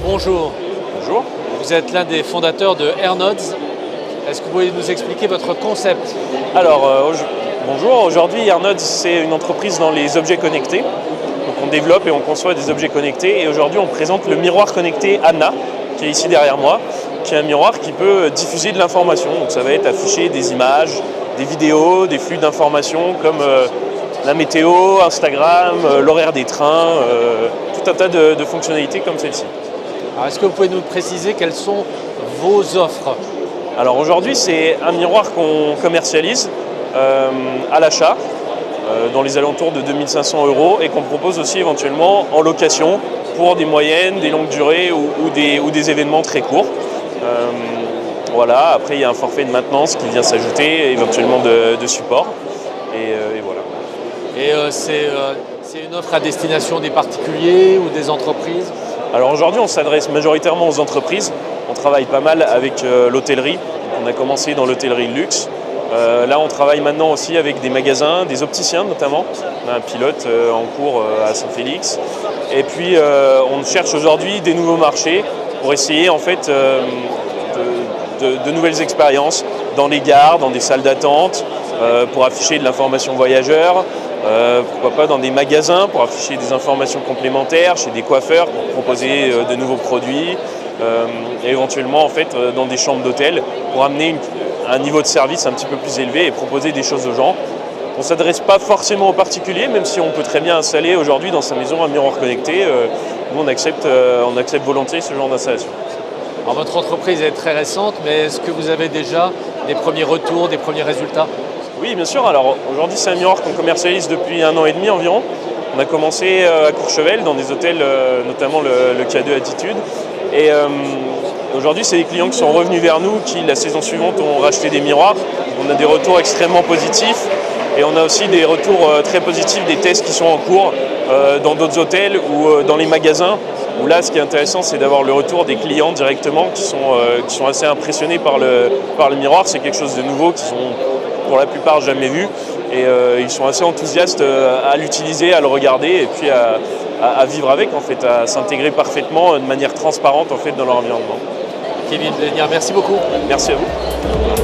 Bonjour. Bonjour. Vous êtes l'un des fondateurs de AirNods. Est-ce que vous pouvez nous expliquer votre concept? Alors, bonjour. Aujourd'hui, AirNods, c'est une entreprise dans les objets connectés. Donc, on développe et on conçoit des objets connectés. Et aujourd'hui, on présente le miroir connecté Anna, qui est ici derrière moi, qui est un miroir qui peut diffuser de l'information. Donc, ça va être afficher des images, des vidéos, des flux d'informations comme la météo, Instagram, l'horaire des trains, tout un tas de fonctionnalités comme celle-ci. Alors, est-ce que vous pouvez nous préciser quelles sont vos offres? Alors aujourd'hui, c'est un miroir qu'on commercialise à l'achat dans les alentours de 2 500 € et qu'on propose aussi éventuellement en location pour des moyennes, des longues durées ou des événements très courts. Voilà. Après, il y a un forfait de maintenance qui vient s'ajouter, éventuellement de support. Et voilà. Et c'est une offre à destination des particuliers ou des entreprises? Alors aujourd'hui, on s'adresse majoritairement aux entreprises. On travaille pas mal avec l'hôtellerie. On a commencé dans l'hôtellerie luxe. Là, on travaille maintenant aussi avec des magasins, des opticiens notamment. On a un pilote en cours à Saint-Félix. Et puis, on cherche aujourd'hui des nouveaux marchés pour essayer en fait de nouvelles expériences dans les gares, dans des salles d'attente, pour afficher de l'information voyageur. Pourquoi pas dans des magasins pour afficher des informations complémentaires, chez des coiffeurs pour proposer de nouveaux produits, et éventuellement en fait dans des chambres d'hôtel pour amener un niveau de service un petit peu plus élevé et proposer des choses aux gens. On ne s'adresse pas forcément aux particuliers, même si on peut très bien installer aujourd'hui dans sa maison un miroir connecté. Nous on accepte volontiers ce genre d'installation. Alors, votre entreprise est très récente, mais est-ce que vous avez déjà des premiers retours, des premiers résultats? Oui, bien sûr. Alors aujourd'hui, c'est un miroir qu'on commercialise depuis 1 an et demi environ. On a commencé à Courchevel, dans des hôtels, notamment le K2 Attitude. Et aujourd'hui, c'est des clients qui sont revenus vers nous, qui la saison suivante ont racheté des miroirs. On a des retours extrêmement positifs. Et on a aussi des retours très positifs des tests qui sont en cours dans d'autres hôtels ou dans les magasins. Où là, ce qui est intéressant, c'est d'avoir le retour des clients directement qui sont assez impressionnés par le miroir. C'est quelque chose de nouveau qu'ils ont pour la plupart jamais vu. Et ils sont assez enthousiastes à l'utiliser, à le regarder et puis à vivre avec, en fait, à s'intégrer parfaitement de manière transparente en fait, dans leur environnement. Kevin Bleniard, merci beaucoup. Merci à vous.